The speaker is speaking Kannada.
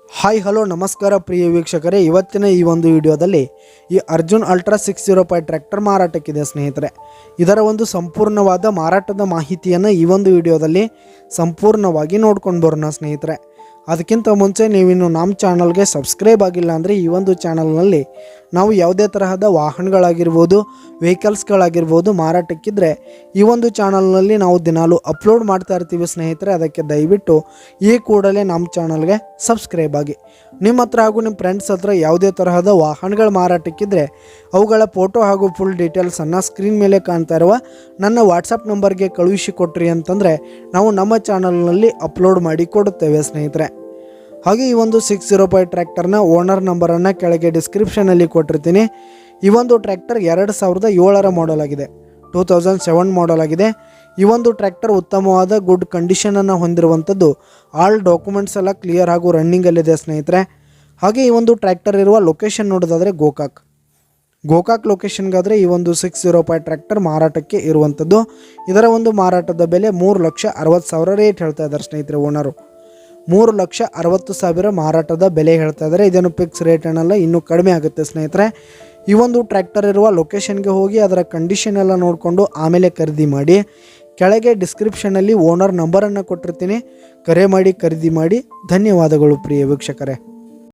ಹಾಯ್ ಹಲೋ ನಮಸ್ಕಾರ ಪ್ರಿಯ ವೀಕ್ಷಕರೇ, ಇವತ್ತಿನ ಈ ಒಂದು ವಿಡಿಯೋದಲ್ಲಿ ಈ ಅರ್ಜುನ್ ಅಲ್ಟ್ರಾ 605 ಟ್ರ್ಯಾಕ್ಟರ್ ಮಾರಾಟಕ್ಕಿದೆ ಸ್ನೇಹಿತರೆ. ಇದರ ಒಂದು ಸಂಪೂರ್ಣವಾದ ಮಾರಾಟದ ಮಾಹಿತಿಯನ್ನು ಈ ಒಂದು ವಿಡಿಯೋದಲ್ಲಿ ಸಂಪೂರ್ಣವಾಗಿ ನೋಡ್ಕೊಂಡು ಬರೋಣ ಸ್ನೇಹಿತರೆ. ಅದಕ್ಕಿಂತ ಮುಂಚೆ ನೀವಿನ್ನು ನಮ್ಮ ಚಾನಲ್ಗೆ ಸಬ್ಸ್ಕ್ರೈಬ್ ಆಗಿಲ್ಲ ಅಂದರೆ ಈ ಒಂದು ಚಾನಲ್ನಲ್ಲಿ ನಾವು ಯಾವುದೇ ತರಹದ ವಾಹನಗಳಾಗಿರ್ಬೋದು, ವೆಹಿಕಲ್ಸ್ಗಳಾಗಿರ್ಬೋದು ಮಾರಾಟಕ್ಕಿದ್ರೆ ಈ ಒಂದು ಚಾನಲ್ನಲ್ಲಿ ನಾವು ದಿನಾಲು ಅಪ್ಲೋಡ್ ಮಾಡ್ತಾ ಇರ್ತೀವಿ ಸ್ನೇಹಿತರೆ. ಅದಕ್ಕೆ ದಯವಿಟ್ಟು ಈ ಕೂಡಲೇ ನಮ್ಮ ಚಾನಲ್ಗೆ ಸಬ್ಸ್ಕ್ರೈಬ್ ಆಗಿ. ನಿಮ್ಮ ಹತ್ರ ಹಾಗೂ ನಿಮ್ಮ ಫ್ರೆಂಡ್ಸ್ ಹತ್ರ ಯಾವುದೇ ತರಹದ ವಾಹನಗಳ ಮಾರಾಟಕ್ಕಿದ್ರೆ ಅವುಗಳ ಫೋಟೋ ಹಾಗೂ ಫುಲ್ ಡೀಟೇಲ್ಸನ್ನು ಸ್ಕ್ರೀನ್ ಮೇಲೆ ಕಾಣ್ತಾ ಇರುವ ನನ್ನ ವಾಟ್ಸಪ್ ನಂಬರ್ಗೆ ಕಳುಹಿಸಿ ಕೊಟ್ರಿ ಅಂತಂದರೆ ನಾವು ನಮ್ಮ ಚಾನಲ್ನಲ್ಲಿ ಅಪ್ಲೋಡ್ ಮಾಡಿ ಕೊಡುತ್ತೇವೆ ಸ್ನೇಹಿತರೆ. ಹಾಗೆ ಈ ಒಂದು 605 ಟ್ರ್ಯಾಕ್ಟರ್ನ ಓನರ್ ನಂಬರನ್ನು ಕೆಳಗೆ ಡಿಸ್ಕ್ರಿಪ್ಷನಲ್ಲಿ ಕೊಟ್ಟಿರ್ತೀನಿ. ಈ ಒಂದು ಟ್ರ್ಯಾಕ್ಟರ್ 2007 ಮಾಡೆಲ್ ಆಗಿದೆ, 2007 ಮಾಡೆಲ್ ಆಗಿದೆ. ಈ ಒಂದು ಟ್ರ್ಯಾಕ್ಟರ್ ಉತ್ತಮವಾದ ಗುಡ್ ಕಂಡೀಷನನ್ನು ಹೊಂದಿರುವಂಥದ್ದು. ಆಲ್ ಡಾಕ್ಯುಮೆಂಟ್ಸ್ ಎಲ್ಲ ಕ್ಲಿಯರ್ ಹಾಗೂ ರನ್ನಿಂಗಲ್ಲಿದೆ ಸ್ನೇಹಿತರೆ. ಹಾಗೆ ಈ ಒಂದು ಟ್ರ್ಯಾಕ್ಟರ್ ಇರುವ ಲೊಕೇಶನ್ ನೋಡೋದಾದರೆ ಗೋಕಾಕ್ ಲೊಕೇಶನ್ಗಾದರೆ ಈ ಒಂದು 605 ಟ್ರ್ಯಾಕ್ಟರ್ ಮಾರಾಟಕ್ಕೆ ಇರುವಂಥದ್ದು. ಇದರ ಒಂದು ಮಾರಾಟದ ಬೆಲೆ 3,60,000 ರೇಟ್ ಹೇಳ್ತಾ ಇದ್ದಾರೆ ಸ್ನೇಹಿತರೆ. ಓನರು 3,60,000 ಮಾರಾಟದ ಬೆಲೆ ಹೇಳ್ತಾ ಇದ್ದಾರೆ. ಇದೇನು ಫಿಕ್ಸ್ ರೇಟ್ ಏನಲ್ಲ, ಇನ್ನೂ ಕಡಿಮೆ ಆಗುತ್ತೆ ಸ್ನೇಹಿತರೆ. ಈ ಒಂದು ಟ್ರ್ಯಾಕ್ಟರ್ ಇರುವ ಲೊಕೇಶನ್ಗೆ ಹೋಗಿ ಅದರ ಕಂಡೀಷನ್ ಎಲ್ಲ ನೋಡಿಕೊಂಡು ಆಮೇಲೆ ಖರೀದಿ ಮಾಡಿ. ಕೆಳಗೆ ಡಿಸ್ಕ್ರಿಪ್ಷನಲ್ಲಿ ಓನರ್ ನಂಬರನ್ನು ಕೊಟ್ಟಿರ್ತೀನಿ, ಕರೆ ಮಾಡಿ ಖರೀದಿ ಮಾಡಿ. ಧನ್ಯವಾದಗಳು ಪ್ರಿಯ ವೀಕ್ಷಕರೇ.